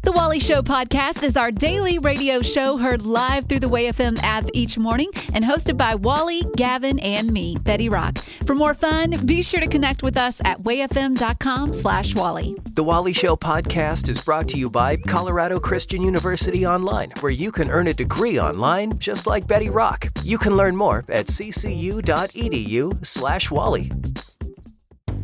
The Wally Show podcast is our daily radio show heard live through the Way FM app each morning and hosted by Wally, Gavin, and me, Betty Rock. For more fun, be sure to connect with us at wayfm.com/Wally. The Wally Show podcast is brought to you by Colorado Christian University Online, where you can earn a degree online just like Betty Rock. You can learn more at ccu.edu/Wally.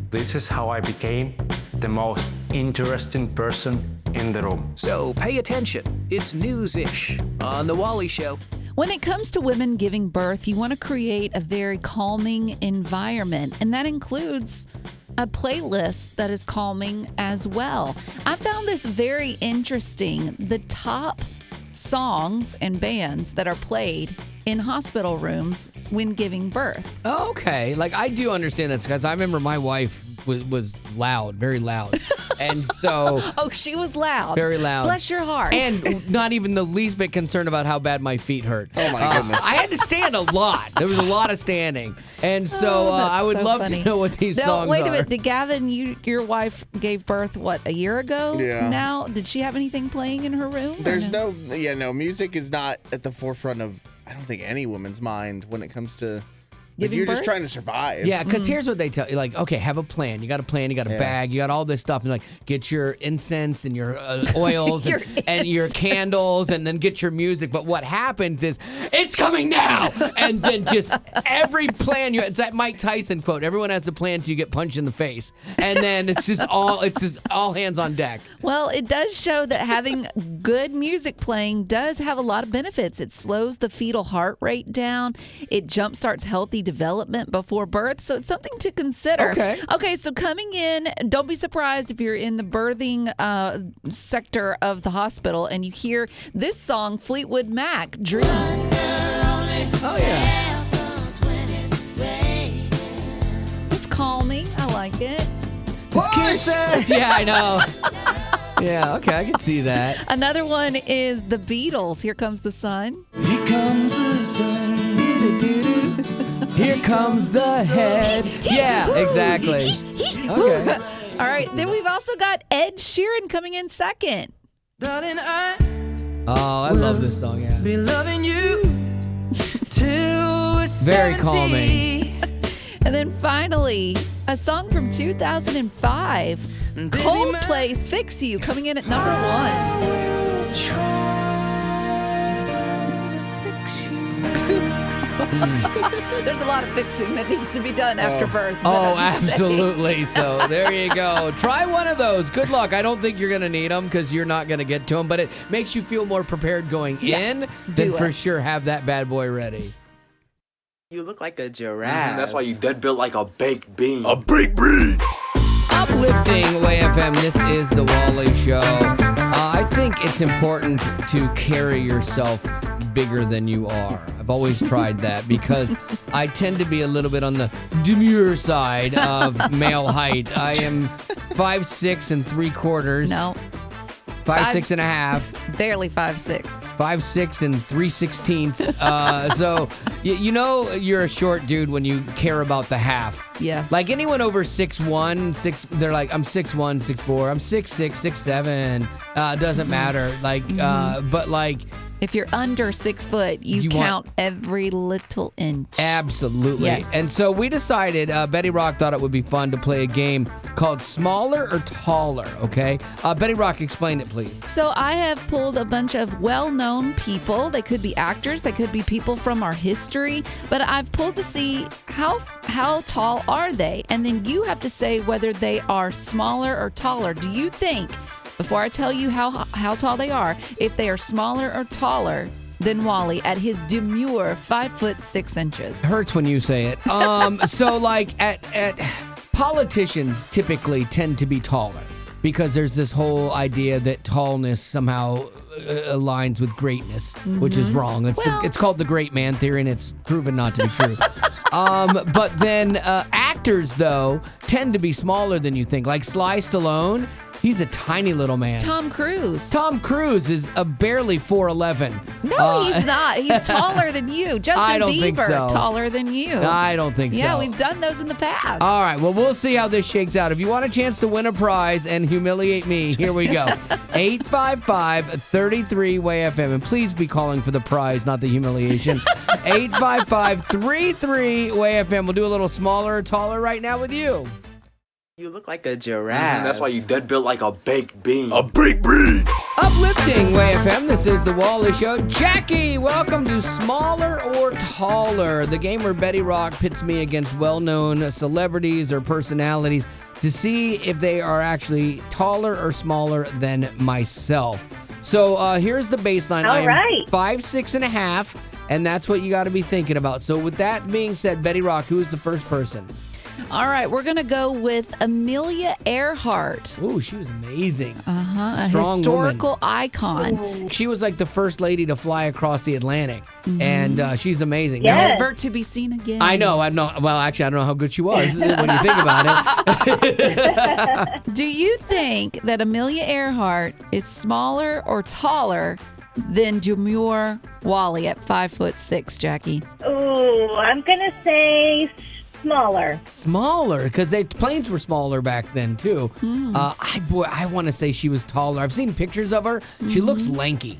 This is how I became the most interesting person in the room. So pay attention. It's news-ish on The Wally Show. When it comes to women giving birth, you want to create a very calming environment, and that includes a playlist that is calming as well. I found this very interesting. The top songs and bands that are played in hospital rooms when giving birth. Okay, like I do understand this because I remember my wife was loud, very loud. And so... Oh, she was loud. Very loud. Bless your heart. And not even the least bit concerned about how bad my feet hurt. Oh, my goodness. I had to stand a lot. There was a lot of standing. And so I would love to know what these songs are. Wait a minute. Did Gavin, your wife gave birth, a year ago? Yeah. Now, did she have anything playing in her room? There's no, music is not at the forefront of, I don't think, any woman's mind when it comes to... Giving you're birth? just trying to survive. Yeah, because here's what they tell you. Like, okay, have a plan. You got a plan. You got a bag. You got all this stuff. And like, get your incense and your oils and your candles and then get your music. But what happens is, it's coming now. And then just every plan. It's that Mike Tyson quote. Everyone has a plan till you get punched in the face. And then it's just all hands on deck. Well, it does show that having good music playing does have a lot of benefits. It slows the fetal heart rate down. It jumpstarts healthy development before birth. So it's something to consider. Okay, so coming in, don't be surprised if you're in the birthing sector of the hospital and you hear this song, Fleetwood Mac, Dreams. Oh, yeah. It's calming. I like it. Yeah, I know. Yeah, okay, I can see that. Another one is the Beatles, Here Comes the Sun. Here comes the sun. Here comes the head. Yeah, exactly. Okay. All right, then we've also got Ed Sheeran coming in second. Darling, I I love this song, yeah. be loving you till we're Very 70. calming. And then finally, a song from 2005, Coldplay's Fix You, coming in at number one. There's a lot of fixing that needs to be done after birth. Oh, absolutely. So there you go. Try one of those. Good luck. I don't think you're going to need them because you're not going to get to them, but it makes you feel more prepared going in. Then for sure have that bad boy ready. You look like a giraffe. That's why you dead built like a baked bean. A baked bean! Uplifting Way FM, this is The Wally Show. I think it's important to carry yourself bigger than you are. I've always tried that because I tend to be a little bit on the demure side of male height. I am 5'6" 3/4. No. 5'6" 1/2. Barely 5'6". 5'6" 3/16. So you know you're a short dude when you care about the half. Yeah. Like anyone over 6'1", they're like, I'm 6'1", 6'4", I'm 6'6", 6'7". Doesn't matter. Like, but like. If you're under 6 foot, you count every little inch. Absolutely. Yes. And so we decided, Betty Rock thought it would be fun to play a game called Smaller or Taller, okay? Betty Rock, explain it, please. So I have pulled a bunch of well-known people. They could be actors. They could be people from our history. But I've pulled to see how tall are they? And then you have to say whether they are smaller or taller. Do you think, before I tell you how tall they are, if they are smaller or taller than Wally at his demure 5'6". Hurts when you say it. So like at politicians typically tend to be taller because there's this whole idea that tallness somehow aligns with greatness, which is wrong. It's called the great man theory, and it's proven not to be true. But then actors, though, tend to be smaller than you think. Like Sly Stallone, He's a tiny little man. Tom Cruise. Tom Cruise is a barely 4'11". No, he's not. He's taller than you. Justin I don't Bieber, think so. taller than you. I don't think so. Yeah, we've done those in the past. All right, well, we'll see how this shakes out. If you want a chance to win a prize and humiliate me, here we go. 855-33-WAY-FM. And please be calling for the prize, not the humiliation. 855-33-WAY-FM. We'll do a little smaller or taller right now with you. You look like a giraffe. That's why you dead built like a baked bean. Uplifting WAY-FM. This is the Wally Show. Jackie, welcome to Smaller or Taller, the game where Betty Rock pits me against well-known celebrities or personalities to see if they are actually taller or smaller than myself. So here's the baseline. All right. 5'6.5", and that's what you got to be thinking about. So with that being said, Betty Rock, who is the first person? All right, we're going to go with Amelia Earhart. Ooh, she was amazing. A Strong historical woman. icon. She was like the first lady to fly across the Atlantic, and she's amazing. Yes. Never to be seen again. I know. Well, actually, I don't know how good she was when you think about it. Do you think that Amelia Earhart is smaller or taller than Demure Wally at 5'6", Jackie? Ooh, I'm going to say smaller. Smaller, because planes were smaller back then, too. I want to say she was taller. I've seen pictures of her. She looks lanky.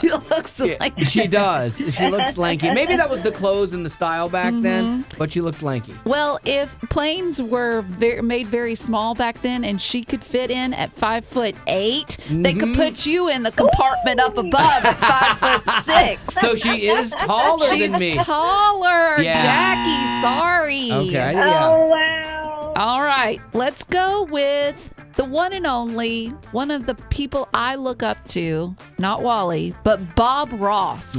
She looks like She does. She looks lanky. Maybe that was the clothes and the style back then, but she looks lanky. Well, if planes were made very small back then and she could fit in at 5'8", they could put you in the compartment up above at 5'6". So she is taller She's than me. taller, Yeah. Jackie. Sorry. Okay, yeah. Oh, wow. All right, let's go with the one and only, one of the people I look up to, not Wally, but Bob Ross.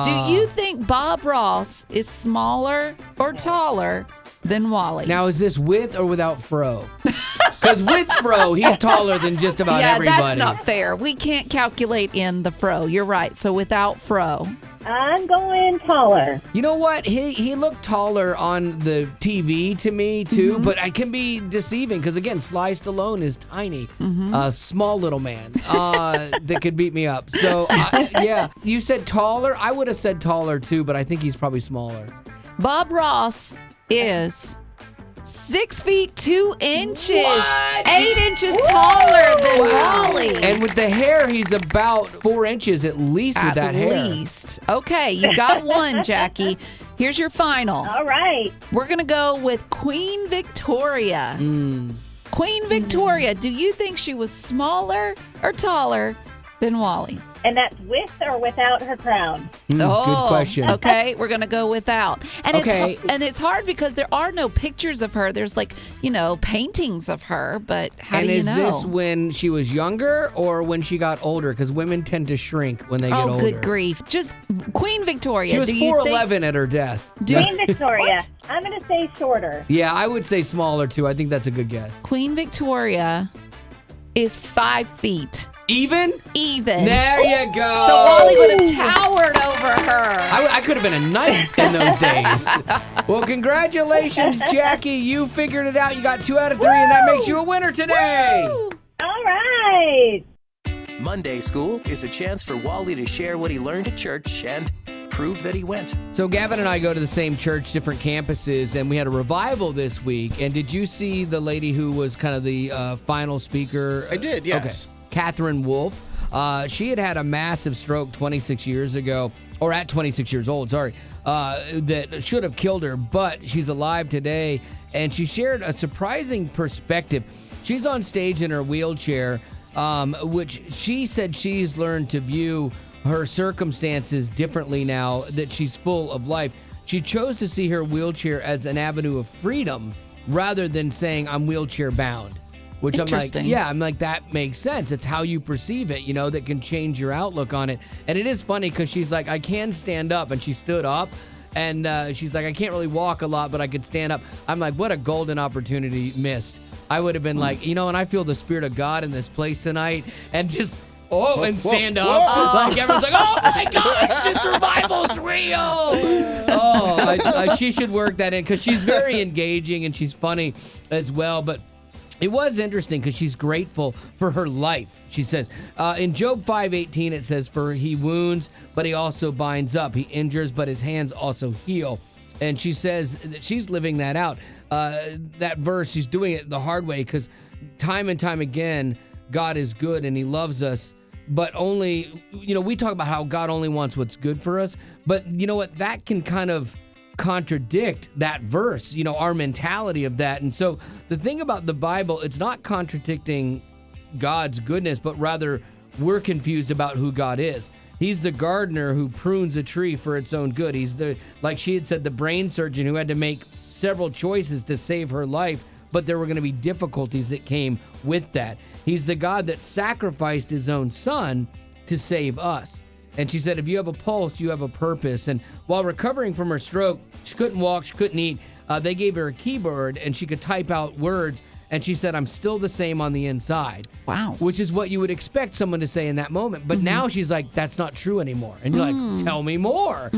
Do you think Bob Ross is smaller or taller than Wally? Now, is this with or without fro? Because with fro, he's taller than just about everybody. That's not fair. We can't calculate in the fro. You're right. So without fro. I'm going taller. You know what? He looked taller on the TV to me, too, but I can be deceiving because, again, Sly Stallone is tiny. Small little man that could beat me up. So, yeah, you said taller. I would have said taller, too, but I think he's probably smaller. Bob Ross is 6 feet 2 inches. What? 8 inches taller than Wally. And with the hair, he's about 4 inches at least with that hair. At least. Okay, you got one, Jackie. Here's your final. All right. We're going to go with Queen Victoria. Queen Victoria, do you think she was smaller or taller than Wally? And that's with or without her crown? Good question. Okay, we're gonna go without. And Okay. it's hard because there are no pictures of her. There's paintings of her, but how do you know? And is this when she was younger or when she got older? Because women tend to shrink when they get older. Oh, good grief! Just Queen Victoria. She was do you 4'11" think, at her death. Queen Victoria. I'm going to say shorter. Yeah, I would say smaller too. I think that's a good guess. Queen Victoria is 5 feet. Even? Even. There you go. So Wally would have towered over her. I could have been a knight in those days. Well, congratulations, Jackie. You figured it out. You got 2 out of 3, and that makes you a winner today. All right. Monday School is a chance for Wally to share what he learned at church and prove that he went. So Gavin and I go to the same church, different campuses, and we had a revival this week. And did you see the lady who was kind of the final speaker? I did, yes. Okay. Catherine Wolfe. She had a massive stroke 26 years ago, or at 26 years old, sorry, that should have killed her, but she's alive today. And she shared a surprising perspective. She's on stage in her wheelchair, which she said she's learned to view her circumstances differently now that she's full of life. She chose to see her wheelchair as an avenue of freedom rather than saying, I'm wheelchair bound. Which I'm like, that makes sense. It's how you perceive it, that can change your outlook on it. And it is funny because she's like, I can stand up. And she stood up. And she's like, I can't really walk a lot, but I could stand up. I'm like, what a golden opportunity missed. I would have been like, and I feel the Spirit of God in this place tonight. And just, and stand up. Like everyone's like, oh my gosh, this revival's real. She should work that in because she's very engaging and she's funny as well. But It was interesting because she's grateful for her life. She says, in Job 5:18, it says, "For he wounds, but he also binds up. He injures, but his hands also heal." And she says that she's living that out. That verse, she's doing it the hard way because time and time again, God is good and he loves us. But only, we talk about how God only wants what's good for us. But you know what? That can kind of contradict that verse, our mentality of that. And so the thing about the Bible, it's not contradicting God's goodness, but rather we're confused about who God is. He's the gardener who prunes a tree for its own good. He's like she had said, the brain surgeon who had to make several choices to save her life, but there were going to be difficulties that came with that. He's the God that sacrificed his own son to save us. And she said, if you have a pulse, you have a purpose. And while recovering from her stroke, she couldn't walk, she couldn't eat. They gave her a keyboard and she could type out words. And she said, I'm still the same on the inside. Wow. Which is what you would expect someone to say in that moment. But now she's like, that's not true anymore. And you're like, tell me more.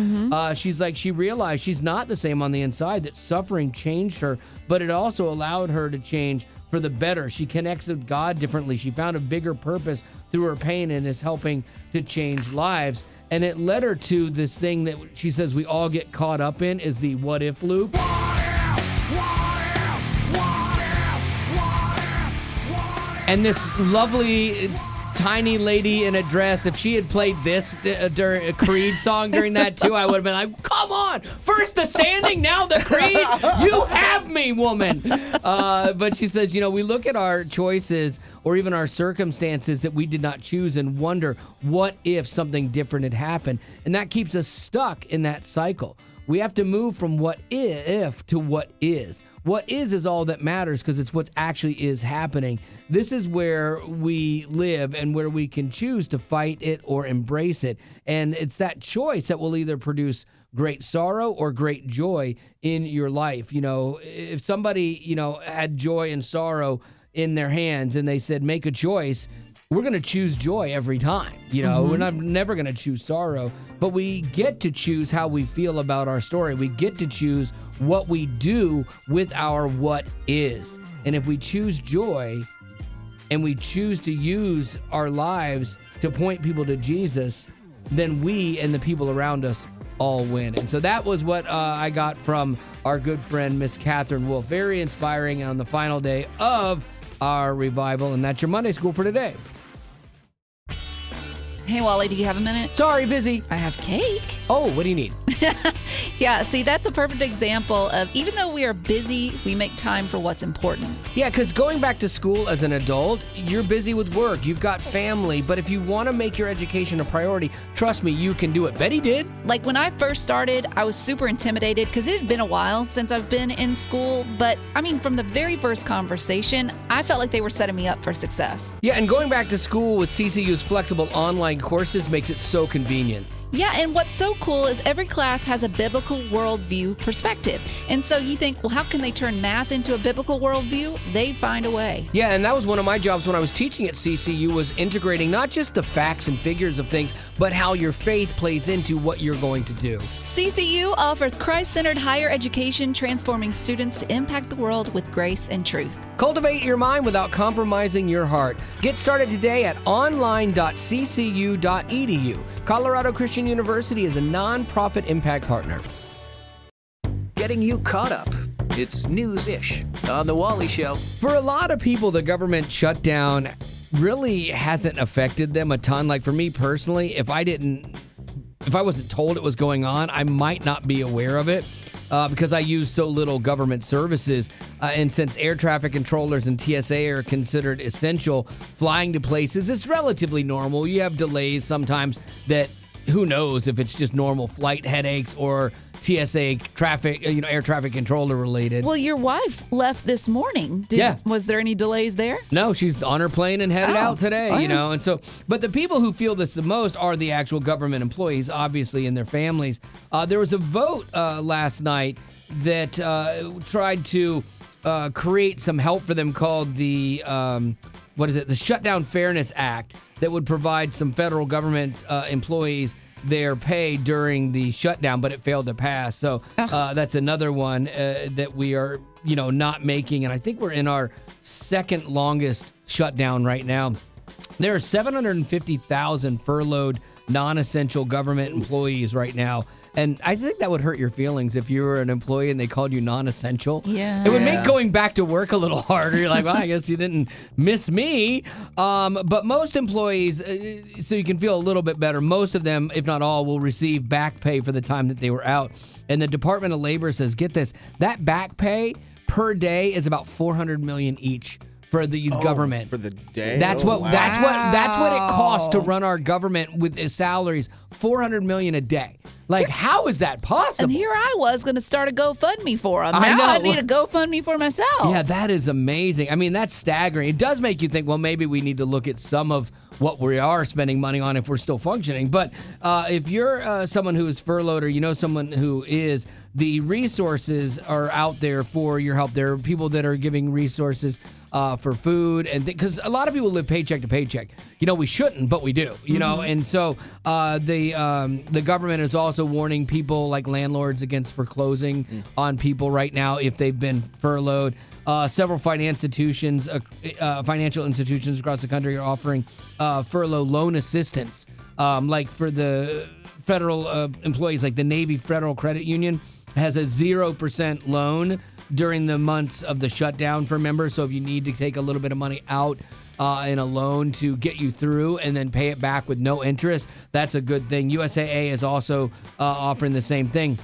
She's like, she realized she's not the same on the inside, that suffering changed her, but it also allowed her to change for the better. She connects with God differently. She found a bigger purpose through her pain and is helping to change lives. And it led her to this thing that she says we all get caught up in, is the what if loop. And this lovely tiny lady in a dress, if she had played this during a Creed song during that too, I would have been like, come on, first the standing, now the Creed, you have me, woman. But she says, we look at our choices or even our circumstances that we did not choose and wonder, what if something different had happened? And that keeps us stuck in that cycle. We have to move from what if to what is. What is all that matters because it's what actually is happening. This is where we live and where we can choose to fight it or embrace it. And it's that choice that will either produce great sorrow or great joy in your life. If somebody, had joy and sorrow in their hands and they said, make a choice, we're going to choose joy every time. We're never going to choose sorrow, but we get to choose how we feel about our story. We get to choose what we do with our what is. And if we choose joy and we choose to use our lives to point people to Jesus, then we and the people around us all win. And so that was what I got from our good friend, Miss Catherine Wolf. Very inspiring on the final day of our revival. And that's your Monday School for today. Hey, Wally, do you have a minute? Sorry, busy. I have cake. Oh, what do you need? Yeah, see, that's a perfect example of even though we are busy, we make time for what's important. Yeah, because going back to school as an adult, you're busy with work, you've got family, but if you want to make your education a priority, trust me, you can do it. Betty did. Like when I first started, I was super intimidated because it had been a while since I've been in school. But from the very first conversation, I felt like they were setting me up for success. Yeah, and going back to school with CCU's flexible online courses makes it so convenient. Yeah, and what's so cool is every class has a biblical worldview perspective. And so you think, well, how can they turn math into a biblical worldview? They find a way. Yeah, and that was one of my jobs when I was teaching at CCU, was integrating not just the facts and figures of things, but how your faith plays into what you're going to do. CCU offers Christ-centered higher education, transforming students to impact the world with grace and truth. Cultivate your mind without compromising your heart. Get started today at online.ccu.edu. Colorado Christian University is a nonprofit impact partner. Getting you caught up. It's news-ish on The Wally Show. For a lot of people, the government shutdown really hasn't affected them a ton. Like for me personally, if I wasn't told it was going on, I might not be aware of it. Because I use so little government services. And since air traffic controllers and TSA are considered essential, flying to places is relatively normal. You have delays sometimes that who knows if it's just normal flight headaches or TSA traffic, air traffic controller related. Well, your wife left this morning. Was there any delays there? No, she's on her plane and headed out today, and so, but the people who feel this the most are the actual government employees, obviously, and their families. There was a vote last night that tried to create some help for them called the, the Shutdown Fairness Act, that would provide some federal government employees their pay during the shutdown, but it failed to pass. So that's another one that we are, not making. And I think we're in our second longest shutdown right now. There are 750,000 furloughed non-essential government employees right now. And I think that would hurt your feelings if you were an employee and they called you non-essential. Yeah. It would make going back to work a little harder. You're like, well, I guess you didn't miss me. But most employees, so you can feel a little bit better, most of them, if not all, will receive back pay for the time that they were out. And the Department of Labor says, get this, that back pay per day is about $400 million each. For the government. For the day? That's what it costs to run our government with its salaries, $400 million a day. Like, how is that possible? And here I was going to start a GoFundMe for them. I Now know. I need a GoFundMe for myself. Yeah, that is amazing. I mean, that's staggering. It does make you think, well, maybe we need to look at some of what we are spending money on if we're still functioning. But if you're someone who is furloughed or someone who is, the resources are out there for your help. There are people that are giving resources for food and because a lot of people live paycheck to paycheck. We shouldn't, but we do. And so the government is also warning people like landlords against foreclosing on people right now if they've been furloughed. Several financial institutions across the country are offering furlough loan assistance, like for the federal employees, like the Navy Federal Credit Union has a 0% loan during the months of the shutdown for members. So if you need to take a little bit of money out in a loan to get you through and then pay it back with no interest, that's a good thing. USAA is also offering the same thing.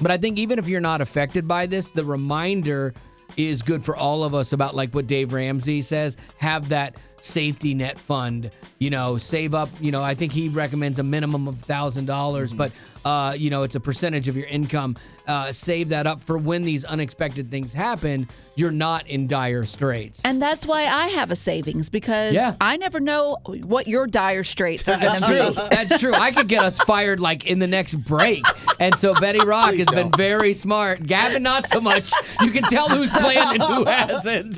But I think even if you're not affected by this, the reminder is good for all of us about like what Dave Ramsey says, have that safety net fund, save up, I think he recommends a minimum of $1,000, but, it's a percentage of your income. Save that up for when these unexpected things happen, you're not in dire straits. And that's why I have a savings because I never know what your dire straits are going to be. That's true. I could get us fired like in the next break. And so Betty Rock has been very smart. Gavin, not so much. You can tell who's playing and who hasn't.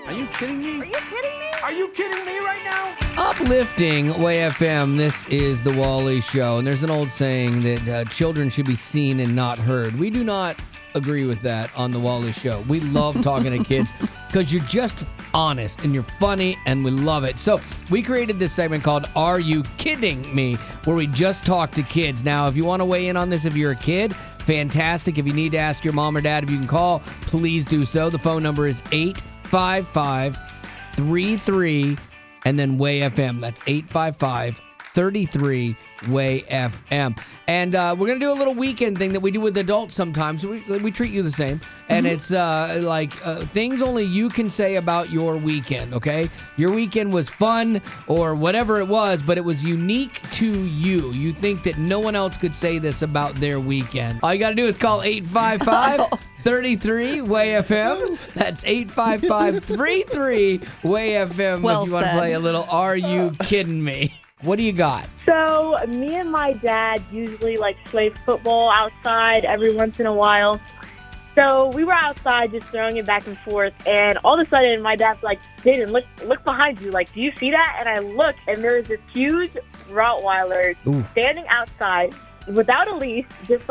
Are you kidding me? Are you kidding me? Are you kidding me right now? Uplifting Way FM, this is The Wally Show. And there's an old saying that children should be seen and not heard. We do not agree with that on The Wally Show. We love talking to kids because you're just honest and you're funny and we love it. So we created this segment called Are You Kidding Me? Where we just talk to kids. Now, if you want to weigh in on this, if you're a kid, fantastic. If you need to ask your mom or dad if you can call, please do so. The phone number is 855-33 and then Way FM. That's 855-33 Way FM. And we're going to do a little weekend thing that we do with adults sometimes. We treat you the same. And it's things only you can say about your weekend, okay? Your weekend was fun or whatever it was, but it was unique to you. You think that no one else could say this about their weekend. All you got to do is call 855-33 Way FM. That's 855-33 Way FM. Well if you want to said. play a little Are You Kidding Me? What do you got? So me and my dad usually play football outside every once in a while. So we were outside just throwing it back and forth, and all of a sudden my dad's like, Jaden, look behind you. Do you see that? And I look, and there's this huge Rottweiler standing outside without a leash, just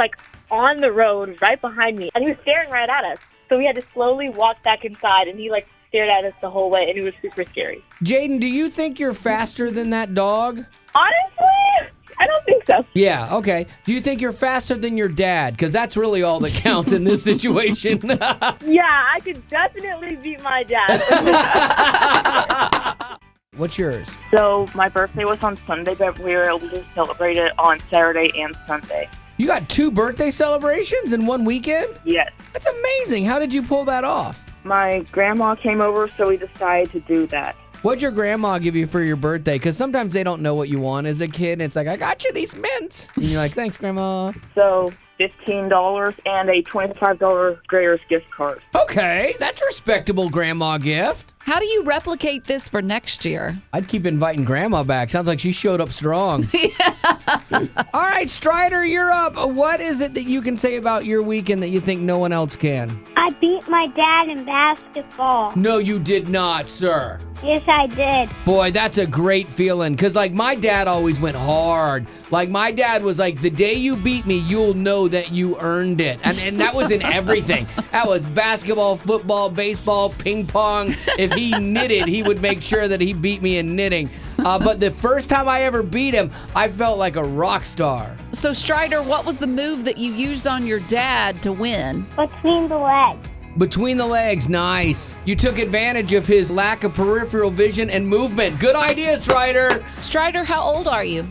on the road right behind me. And he was staring right at us. So we had to slowly walk back inside, and he stared at us the whole way, and it was super scary. Jaden, do you think you're faster than that dog? Honestly, I don't think so. Yeah, okay. Do you think you're faster than your dad? Because that's really all that counts in this situation. Yeah, I could definitely beat my dad. What's yours? So my birthday was on Sunday, but we were able to celebrate it on Saturday and Sunday. You got 2 birthday celebrations in one weekend? Yes. That's amazing. How did you pull that off? My grandma came over, so we decided to do that. What'd your grandma give you for your birthday? Because sometimes they don't know what you want as a kid. And it's like, I got you these mints. And you're like, thanks, Grandma. So $15 and a $25 Grader's gift card. Okay, that's a respectable grandma gift. How do you replicate this for next year? I'd keep inviting Grandma back. Sounds like she showed up strong. All right, Strider, you're up. What is it that you can say about your weekend that you think no one else can? I beat my dad in basketball. No, you did not, sir. Yes, I did. Boy, that's a great feeling. Because, like, my dad always went hard. Like, my dad was like, the day you beat me, you'll know that you earned it. And that was in everything. That was basketball, football, baseball, ping pong. If he knitted, he would make sure that he beat me in knitting. But the first time I ever beat him, I felt like a rock star. So, Strider, what was the move that you used on your dad to win? Between the legs. Between the legs, nice. You took advantage of his lack of peripheral vision and movement. Good idea, Strider. Strider, how old are you?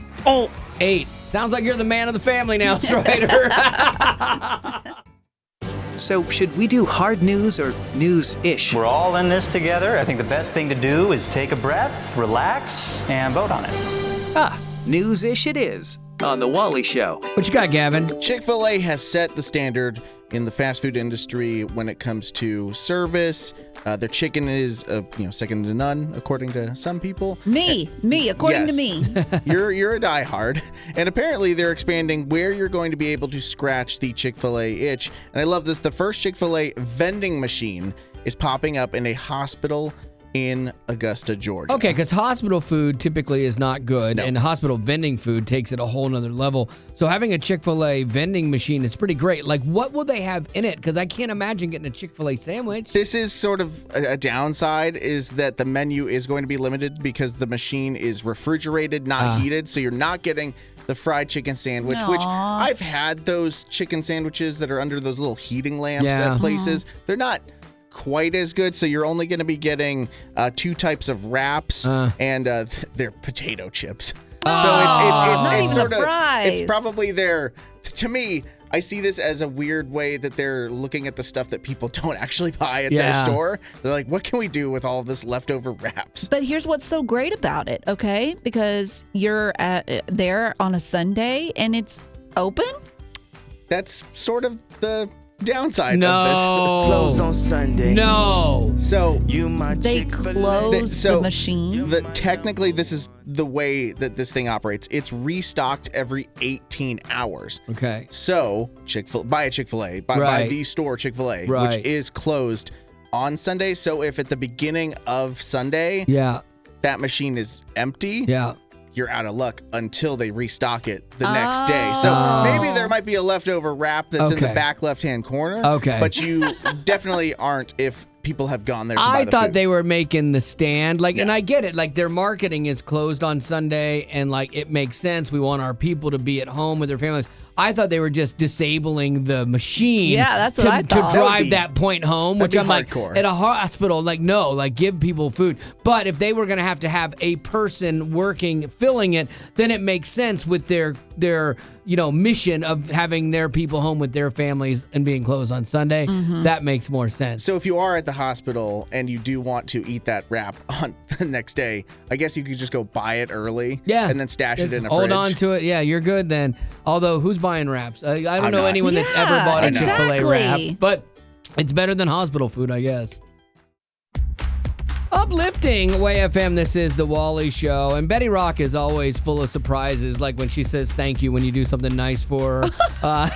8. Sounds like you're the man of the family now, Strider. So, should we do hard news or news-ish? We're all in this together. I think the best thing to do is take a breath, relax, and vote on it. News-ish it is on The Wally Show. What you got, Gavin? Chick-fil-A has set the standard in the fast food industry when it comes to service. Their chicken is, second to none, according to some people. Me, according to me. You're a diehard. And apparently they're expanding where you're going to be able to scratch the Chick-fil-A itch. And I love this. The first Chick-fil-A vending machine is popping up in a hospital in Augusta, Georgia. Okay, because hospital food typically is not good, and hospital vending food takes it a whole nother level. So having a Chick-fil-A vending machine is pretty great. Like, what will they have in it? Because I can't imagine getting a Chick-fil-A sandwich. This is sort of a downside, is that the menu is going to be limited because the machine is refrigerated, not heated. So you're not getting the fried chicken sandwich, which I've had those chicken sandwiches that are under those little heating lamps at places. They're not quite as good, so you're only going to be getting 2 types of wraps, and they're potato chips. So it's sort of fries. It's probably to me, I see this as a weird way that they're looking at the stuff that people don't actually buy at their store. They're like, what can we do with all of this leftover wraps? But here's what's so great about it, okay? Because you're there on a Sunday and it's open. That's sort of the downside No. of this. Closed on Sunday. No. So They close the machine. Technically, this is the way that this thing operates. It's restocked every 18 hours. Okay. So buy a Chick-fil-A, buy the store Chick-fil-A, which is closed on Sunday. So if at the beginning of Sunday, that machine is empty, you're out of luck until they restock it the next day. So maybe there might be a leftover wrap that's in the back left-hand corner. Okay. But you definitely aren't if people have gone there to buy I the thought food. they were making the stand. And I get it. Like, their marketing is closed on Sunday, and, like, it makes sense. We want our people to be at home with their families. I thought they were just disabling the machine. Yeah, that's what I thought. To drive that point home, which I'm hardcore. like, at a hospital, like, no, like, give people food. But if they were going to have a person working, filling it, then it makes sense with their mission of having their people home with their families and being closed on Sunday. That makes more sense. So if you are at the hospital and you do want to eat that wrap on the next day, I guess you could just go buy it early and then stash it in a hold fridge. on to it. Yeah, you're good then. Although, who's buying wraps? I don't know anyone that's ever bought a Chick-fil-A wrap, but it's better than hospital food, I guess. Uplifting Way FM, this is The Wally Show. And Betty Rock is always full of surprises, like when she says thank you when you do something nice for her.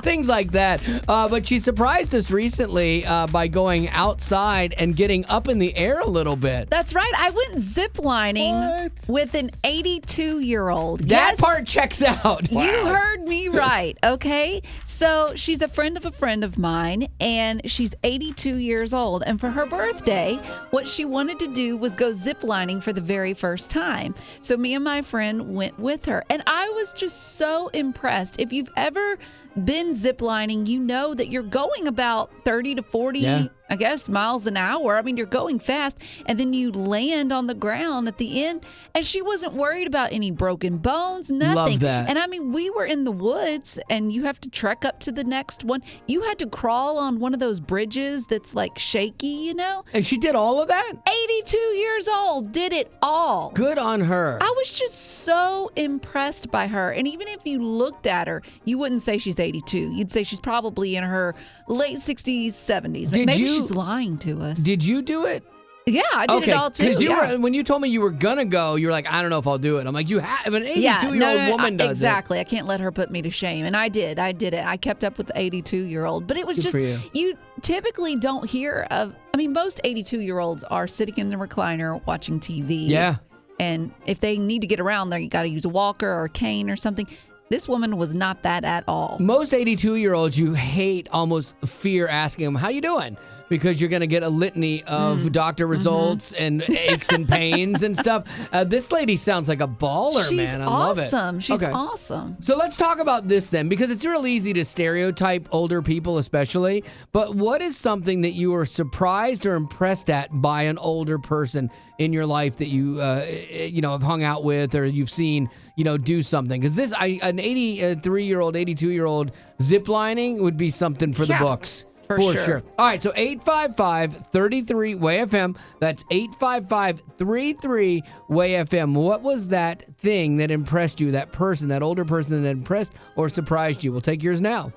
Things like that. But she surprised us recently by going outside and getting up in the air a little bit. That's right. I went ziplining with an 82-year-old. That part checks out. You heard me right, okay? So she's a friend of mine, and she's 82 years old. And for her birthday, what she wanted to do was go ziplining for the very first time. So me and my friend went with her, and I was just so impressed. If you've ever been ziplining, you know that you're going about 30 to 40 I guess, miles an hour. I mean, you're going fast, and then you land on the ground at the end, and she wasn't worried about any broken bones, nothing. Love that. And I mean, we were in the woods, and you have to trek up to the next one. You had to crawl on one of those bridges that's like shaky, you know? And she did all of that? 82 years old, did it all. Good on her. I was just so impressed by her. And even if you looked at her, you wouldn't say she's 82. You'd say she's probably in her late 60s, 70s. But maybe she's lying to us. Did you do it? Yeah, I did it all too. Because when you told me you were gonna go, you were like, I don't know if I'll do it. I'm like, you have an 82-year-old woman does exactly. I can't let her put me to shame. And I did it. I kept up with the 82-year-old. But it was Good just, for you. You typically don't hear of, I mean, most 82-year-olds are sitting in the recliner watching TV. Yeah. And if they need to get around, they got to use a walker or a cane or something. This woman was not that at all. Most 82-year-olds, you hate, almost fear asking them, how you doing? Because you're going to get a litany of doctor results and aches and pains and stuff. This lady sounds like a baller, man. I love it. She's awesome. So let's talk about this then, because it's real easy to stereotype older people especially. But what is something that you were surprised or impressed at by an older person in your life that you have hung out with or you've seen do something? Because an 83-year-old, 82-year-old ziplining would be something for the books. For sure. All right, so 855-33-WAY-FM. That's 855-33-WAY-FM. What was that thing that impressed you, that person, that older person that impressed or surprised you? We'll take yours now.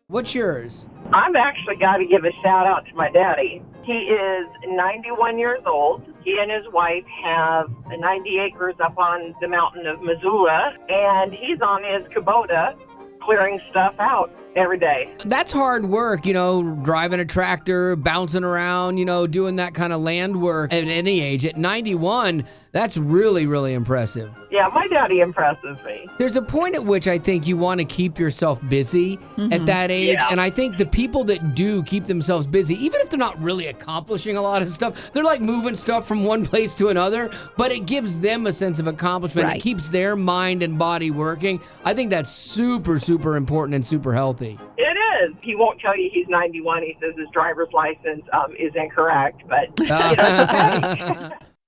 What's yours? I've actually got to give a shout out to my daddy. He is 91 years old. He and his wife have 90 acres up on the mountain of Missoula, and he's on his Kubota clearing stuff out every day. That's hard work, driving a tractor, bouncing around, doing that kind of land work at any age. At 91, that's really, really impressive. Yeah, my daddy impresses me. There's a point at which I think you want to keep yourself busy at that age. Yeah. And I think the people that do keep themselves busy, even if they're not really accomplishing a lot of stuff, they're like moving stuff from one place to another, but it gives them a sense of accomplishment. Right. It keeps their mind and body working. I think that's super, super important and super healthy. It is. He won't tell you he's 91. He says his driver's license is incorrect, but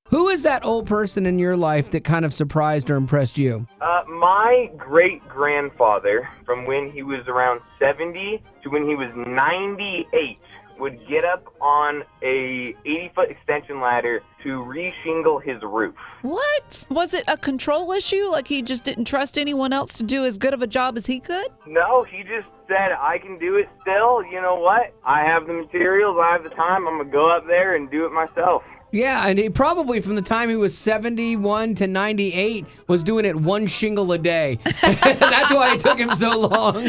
Who is that old person in your life that kind of surprised or impressed you? My great-grandfather, from when he was around 70 to when he was 98, would get up on a 80-foot extension ladder to re-shingle his roof. What? Was it a control issue? Like he just didn't trust anyone else to do as good of a job as he could? No, he just said, I can do it still. You know what? I have the materials. I have the time. I'm going to go up there and do it myself. Yeah, and he probably from the time he was 71 to 98 was doing it one shingle a day. That's why it took him so long.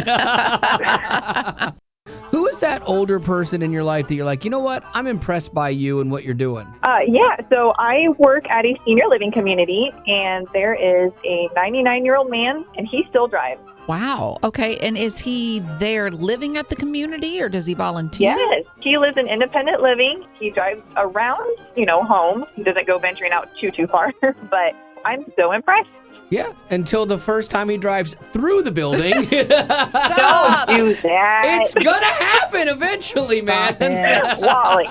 Who is that older person in your life that you're like, you know what? I'm impressed by you and what you're doing. So I work at a senior living community, and there is a 99-year-old man, and he still drives. Wow. Okay. And is he there living at the community, or does he volunteer? Yes. He lives in independent living. He drives around, home. He doesn't go venturing out too far, but I'm so impressed. Yeah, until the first time he drives through the building. Stop! Don't do that. It's gonna happen eventually, Stop man. Wally.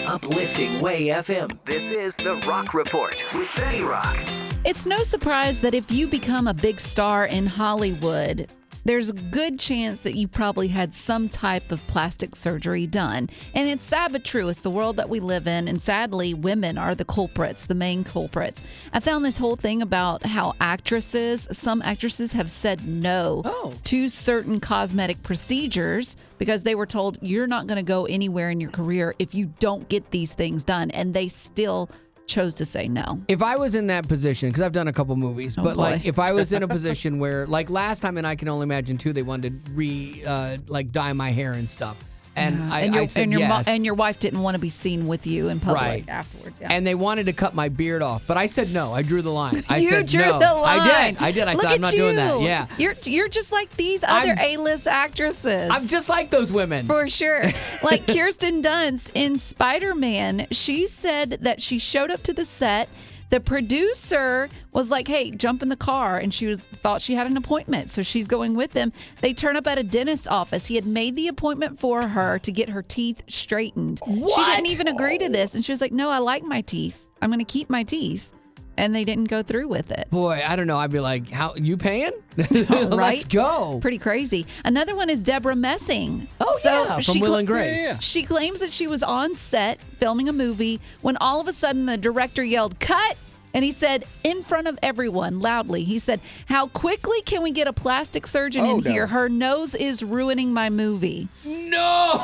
Uplifting Way FM. This is The Rock Report with Betty Rock. It's no surprise that if you become a big star in Hollywood, there's a good chance that you probably had some type of plastic surgery done. And it's sad but true. It's the world that we live in. And sadly, women are the culprits, the main culprits. I found this whole thing about how some actresses have said no to certain cosmetic procedures because they were told you're not going to go anywhere in your career if you don't get these things done. And they still chose to say no. If I was in that position, because I've done a couple movies, but like if I was in a position where, like last time, and I can only imagine too, they wanted to dye my hair and stuff. And I said yes. And your wife didn't want to be seen with you in public afterwards. Yeah. And they wanted to cut my beard off, but I said no. I drew the line. I you said drew no. the line. I did. I Look said I'm not doing that. Yeah. You're just like these other A-list actresses. I'm just like those women. For sure. Like Kirsten Dunst in Spider-Man, she said that she showed up to the set. The producer was like, hey, jump in the car. And she thought she had an appointment. So she's going with him. They turn up at a dentist office. He had made the appointment for her to get her teeth straightened. What? She didn't even agree to this. And she was like, no, I like my teeth. I'm going to keep my teeth. And they didn't go through with it. Boy, I don't know. I'd be like, how you paying? Right? Let's go. Pretty crazy. Another one is Deborah Messing. From Will and Grace. Yeah. She claims that she was on set filming a movie when all of a sudden the director yelled, cut. And he said, in front of everyone, loudly, he said, how quickly can we get a plastic surgeon in here? Her nose is ruining my movie. No!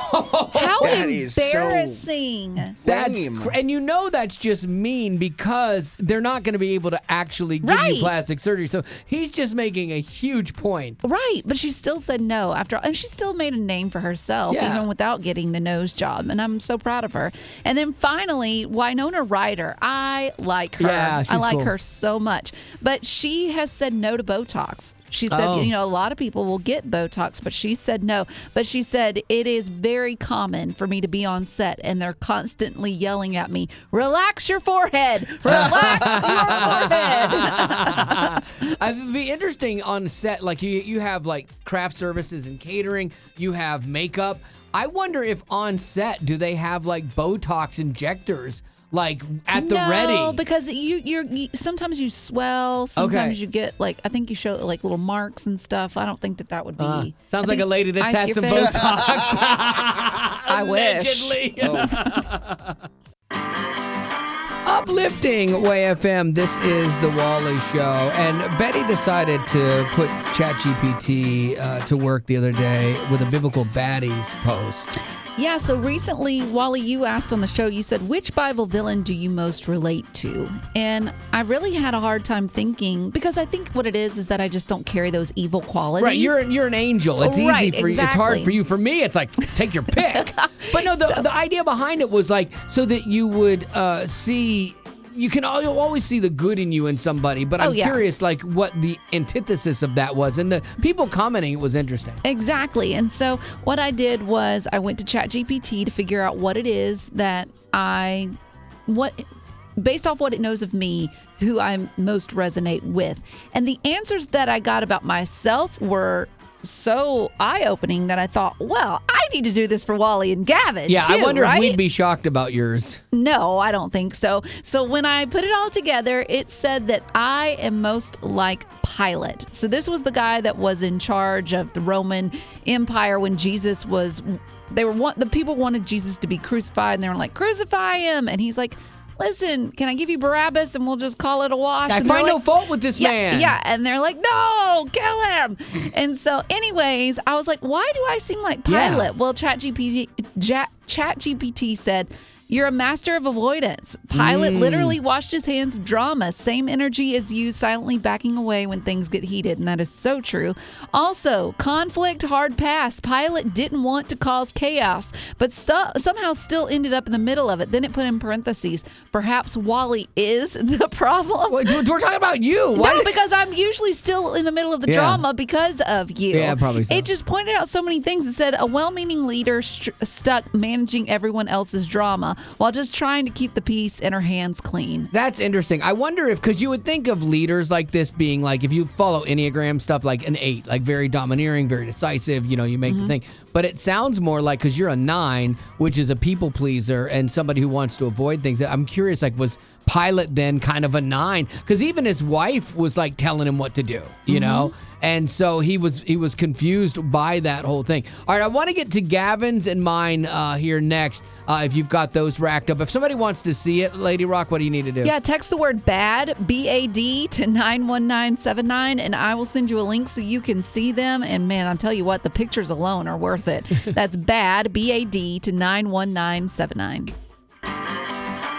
How That is embarrassing. And you know that's just mean because they're not going to be able to actually give you plastic surgery. So he's just making a huge point. Right, but she still said no after all. And she still made a name for herself, even without getting the nose job. And I'm so proud of her. And then finally, Winona Ryder. I like her. Yeah, she's I like cool. her so much. But she has said no to Botox. She said, a lot of people will get Botox, but she said no. But she said, it is very common for me to be on set and they're constantly yelling at me, relax your forehead, relax your forehead. It'd be interesting on set, like you have like craft services and catering, you have makeup. I wonder if on set, do they have like Botox injectors? Like at the ready? No, because you sometimes you swell. Sometimes you get like, I think you show like little marks and stuff. I don't think that would be. Sounds like a lady that's had some Botox. I wish. Uplifting Way FM. This is the Wally Show, and Betty decided to put ChatGPT to work the other day with a biblical Baddies post. Yeah, so recently, Wally, you asked on the show, you said, which Bible villain do you most relate to? And I really had a hard time thinking, because I think what it is that I just don't carry those evil qualities. Right, you're an angel. It's easy for you. It's hard for you. For me, it's like, take your pick. But no, the idea behind it was like, so that you would see... You'll always see the good in you in somebody, but I'm curious, like, what the antithesis of that was. And the people commenting, it was interesting. Exactly. And so what I did was I went to ChatGPT to figure out what it is that based off what it knows of me, who I most resonate with. And the answers that I got about myself were so eye-opening that I thought, well, I need to do this for Wally and Gavin, Yeah, too, I wonder right? if we'd be shocked about yours. No, I don't think so. So when I put it all together, it said that I am most like Pilate. So this was the guy that was in charge of the Roman Empire when Jesus was, the people wanted Jesus to be crucified, and they were like, crucify him. And he's like, listen, can I give you Barabbas and we'll just call it a wash? I find no fault with this man. Yeah, and they're like, no, kill him. And so anyways, I was like, why do I seem like Pilate? Well, ChatGPT said, you're a master of avoidance. Pilate literally washed his hands of drama. Same energy as you, silently backing away when things get heated. And that is so true. Also, conflict, hard pass. Pilate didn't want to cause chaos, but somehow still ended up in the middle of it. Then it put in parentheses, perhaps Wally is the problem. We're talking about you. No, because I'm usually still in the middle of the drama because of you. Yeah, probably so. It just pointed out so many things. It said, a well-meaning leader stuck managing everyone else's drama while just trying to keep the peace and her hands clean. That's interesting. I wonder if, because you would think of leaders like this being like, if you follow Enneagram stuff, like an 8, like very domineering, very decisive, you make the thing. But it sounds more like, because you're a 9, which is a people pleaser and somebody who wants to avoid things. I'm curious, like, was Pilate then kind of a 9? Because even his wife was like telling him what to do, you know? And so he was confused by that whole thing. All right, I want to get to Gavin's and mine here next. If you've got those racked up. If somebody wants to see it, Lady Rock, what do you need to do? Yeah, text the word BAD, B-A-D, to 91979, and I will send you a link so you can see them. And man, I'll tell you what, the pictures alone are worth it. That's BAD, B-A-D, to 91979.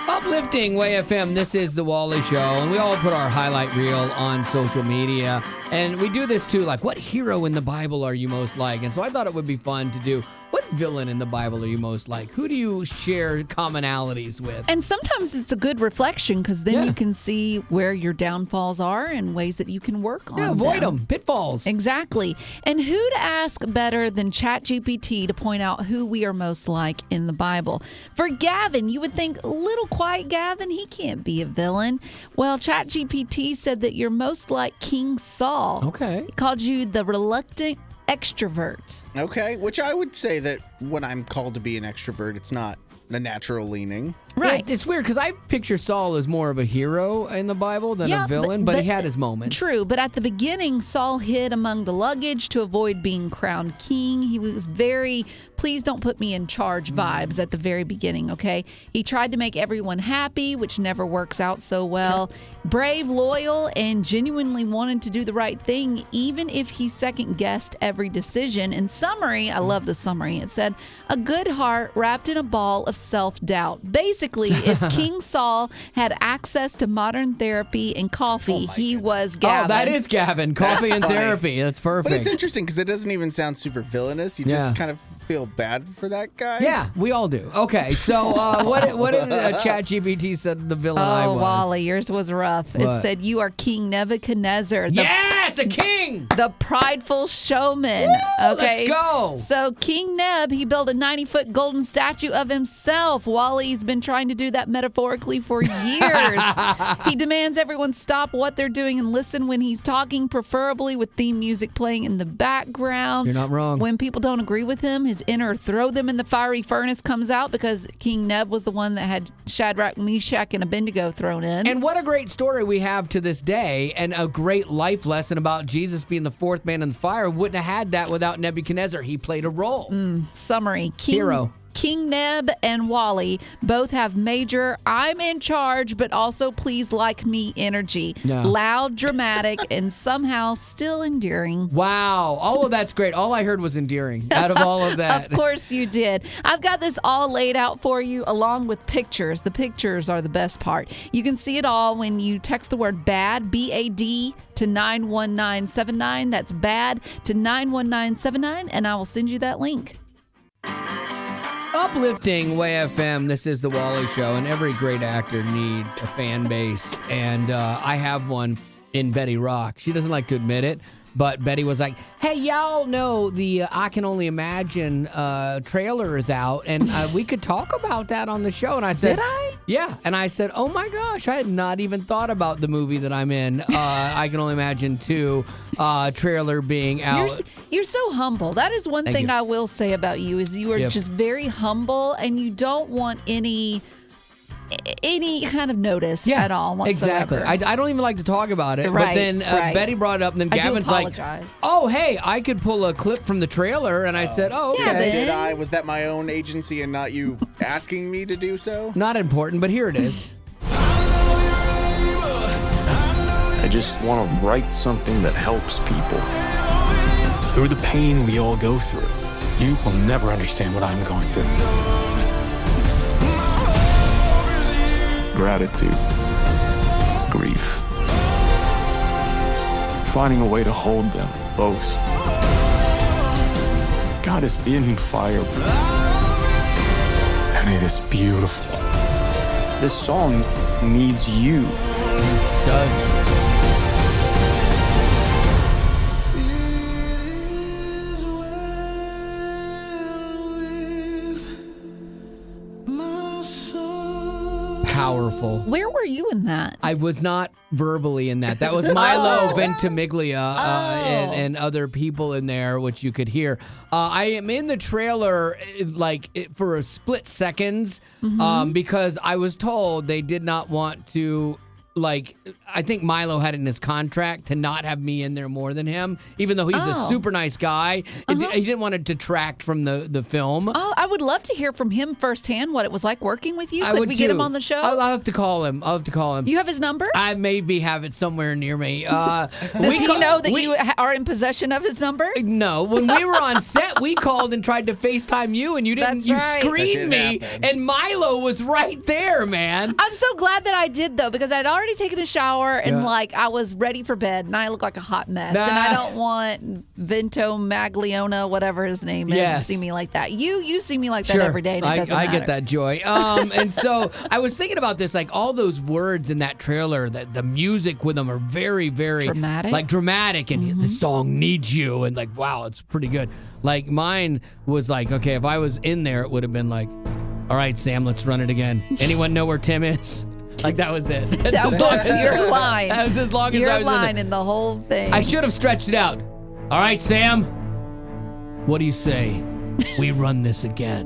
Uplifting Way FM, this is the Wally Show, and we all put our highlight reel on social media, and we do this too, like, what hero in the Bible are you most like? And so I thought it would be fun to do, what villain in the Bible are you most like? Who do you share commonalities with? And sometimes it's a good reflection, because then you can see where your downfalls are and ways that you can work on avoid them. Pitfalls. Exactly. And who to ask better than ChatGPT to point out who we are most like in the Bible? For Gavin, you would think, little quiet Gavin, he can't be a villain. Well, ChatGPT said that you're most like King Saul. Okay. He called you the reluctant extrovert. Okay, which I would say that when I'm called to be an extrovert, it's not a natural leaning. Right. It's weird because I picture Saul as more of a hero in the Bible than a villain, but he had his moments. True, but at the beginning, Saul hid among the luggage to avoid being crowned king. He was very, please don't put me in charge vibes at the very beginning, okay? He tried to make everyone happy, which never works out so well. Brave, loyal, and genuinely wanted to do the right thing, even if he second-guessed every decision. In summary, I love the summary. It said, a good heart wrapped in a ball of self-doubt. Basically, if King Saul had access to modern therapy and coffee, he was Gavin. Oh, that is Gavin. Coffee and funny. therapy. That's perfect. But it's interesting because it doesn't even sound super villainous. You just kind of feel bad for that guy. Yeah, we all do. Okay, so what did ChatGPT said the villain I was? Oh, Wally, yours was rough. What? It said you are King Nebuchadnezzar. Yes, a king! The prideful showman. Woo, Okay, let's go. So King Neb, he built a 90-foot golden statue of himself. Wally's been trying to do that metaphorically for years. He demands everyone stop what they're doing and listen when he's talking, preferably with theme music playing in the background. You're not wrong. When people don't agree with him, his inner throw them in the fiery furnace comes out because King Neb was the one that had Shadrach, Meshach, and Abednego thrown in. And what a great story we have to this day, and a great life lesson about Jesus being the fourth man in the fire. Wouldn't have had that without Nebuchadnezzar. He played a role. Summary. Hero. King Neb and Wally both have major I'm in charge, but also please like me energy. Yeah. Loud, dramatic, and somehow still endearing. Wow. All of that's great. All I heard was endearing out of all of that. Of course you did. I've got this all laid out for you along with pictures. The pictures are the best part. You can see it all when you text the word BAD, B-A-D, to 91979. That's BAD to 91979, and I will send you that link. Uplifting Way FM. This is the Wally Show, and every great actor needs a fan base, and I have one in Betty Rock. She doesn't like to admit it, but Betty was like, hey, y'all know the I Can Only Imagine trailer is out, and we could talk about that on the show. And I said, Did I? Yeah. And I said, oh my gosh, I had not even thought about the movie that I'm in, I Can Only Imagine 2 trailer being out. You're so humble. That is one Thank thing you. I will say about you is you are just very humble, and you don't want any kind of notice at all whatsoever. Exactly. I don't even like to talk about it. Right, but then right. Betty brought it up, and then I do Gavin's like, apologize. oh, hey, I could pull a clip from the trailer. And I said, oh, okay. Did I? Was that my own agency and not you asking me to do so? Not important, but here it is. I just want to write something that helps people. Through the pain we all go through, you will never understand what I'm going through. Gratitude, grief, finding a way to hold them both. God is in fire, and it is beautiful. This song needs you. It does. Powerful. Where were you in that? I was not verbally in that. That was Milo Ventimiglia and other people in there, which you could hear. I am in the trailer for a split seconds because I was told they did not want to. I think Milo had it in his contract to not have me in there more than him, even though he's a super nice guy. He didn't want to detract from the film. Oh, I would love to hear from him firsthand what it was like working with you. Could we get him on the show? I'll have to call him. You have his number? I maybe have it somewhere near me. Does he know that you are in possession of his number? No. When we were on set, we called and tried to FaceTime you, and you didn't. That's you right. screened me, and Milo was right there, man. I'm so glad that I did, though, because I'd already taken a shower and I was ready for bed, and I look like a hot mess. And I don't want Vento Magliona, whatever his name is, to see me like that. You see me like that every day, and it doesn't matter. I get that joy. And so I was thinking about this, all those words in that trailer, that the music with them are very, very dramatic, and the song needs you, and wow, it's pretty good. Mine was okay, if I was in there, it would have been all right, Sam, let's run it again. Anyone know where Tim is? That was it. That was your line. That was as long as I was your line in the whole thing. I should have stretched it out. All right, Sam, what do you say? We run this again.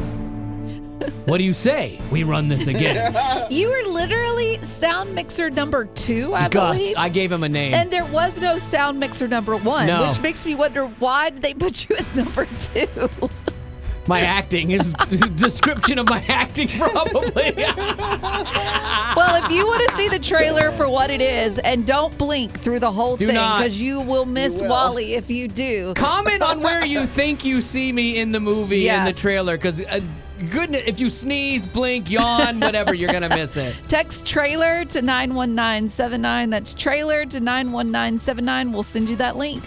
What do you say? We run this again. You were literally sound mixer number 2, I Gus, believe. I gave him a name. And there was no sound mixer number 1, No. which makes me wonder, why did they put you as number 2? My acting is description of my acting, probably. Well, if you want to see the trailer for what it is, and don't blink through the whole Do thing, not. because you will miss Wally if you do. Comment on where you think you see me in the movie, in the trailer, because goodness, if you sneeze, blink, yawn, whatever, you're going to miss it. Text trailer to 91979. That's trailer to 91979. We'll send you that link.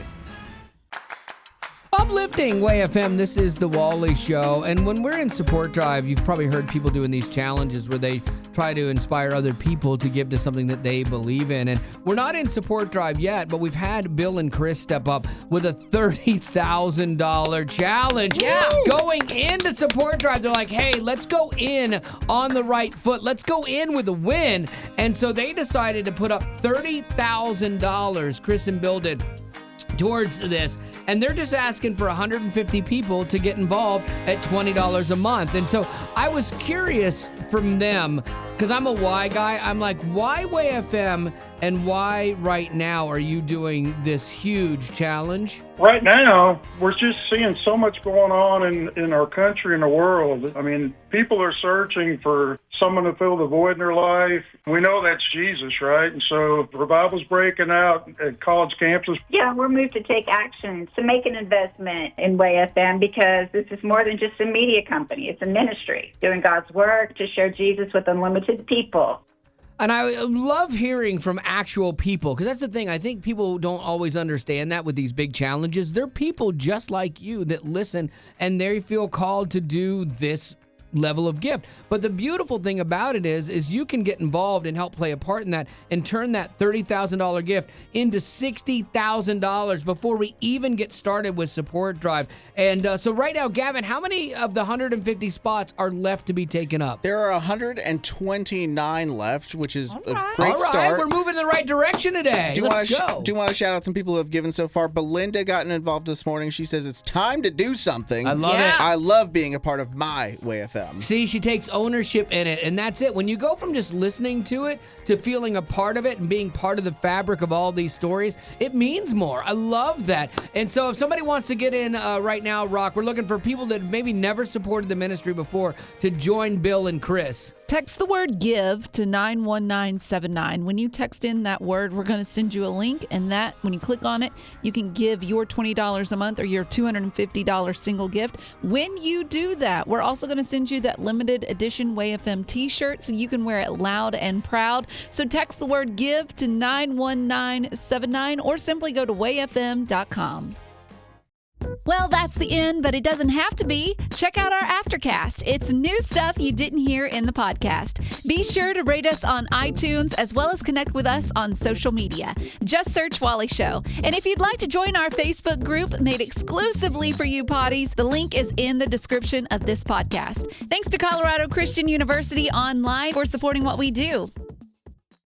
Uplifting Way FM, this is the Wally Show. And when we're in support drive, you've probably heard people doing these challenges where they try to inspire other people to give to something that they believe in. And we're not in support drive yet, but we've had Bill and Chris step up with a $30,000 challenge. Yeah. Going into support drive, they're like, hey, let's go in on the right foot. Let's go in with a win. And so they decided to put up $30,000, Chris and Bill did, towards this. And they're just asking for 150 people to get involved at $20 a month. And so I was curious from them, because I'm a why guy. I'm like, why Way FM and why right now are you doing this huge challenge? Right now, we're just seeing so much going on in our country and the world. I mean, people are searching for someone to fill the void in their life. We know that's Jesus, right? And so revival's breaking out at college campuses. Yeah, we're moved to take action, to make an investment in Way FM, because this is more than just a media company. It's a ministry doing God's work to share Jesus with unlimited people. And I love hearing from actual people, because that's the thing. I think people don't always understand that with these big challenges. They're people just like you that listen, and they feel called to do this level of gift. But the beautiful thing about it is you can get involved and help play a part in that and turn that $30,000 gift into $60,000 before we even get started with support drive. And so right now, Gavin, how many of the 150 spots are left to be taken up? There are 129 left, which is a great All right, start. we're moving in the right direction today. Let's go. Do you want to shout out some people who have given so far? Belinda got involved this morning. She says it's time to do something. I love it. I love being a part of my Way FM. See, she takes ownership in it, and that's it. When you go from just listening to it to feeling a part of it and being part of the fabric of all these stories, it means more. I love that. And so if somebody wants to get in right now, Rock, we're looking for people that maybe never supported the ministry before to join Bill and Chris. Text the word give to 91979. When you text in that word, we're going to send you a link, and that when you click on it, you can give your $20 a month or your $250 single gift. When you do that, we're also going to send you that limited edition Way FM t-shirt so you can wear it loud and proud. So text the word give to 91979 or simply go to wayfm.com. Well, that's the end, but it doesn't have to be. Check out our Aftercast. It's new stuff you didn't hear in the podcast. Be sure to rate us on iTunes as well as connect with us on social media. Just search Wally Show. And if you'd like to join our Facebook group made exclusively for you potties, the link is in the description of this podcast. Thanks to Colorado Christian University Online for supporting what we do.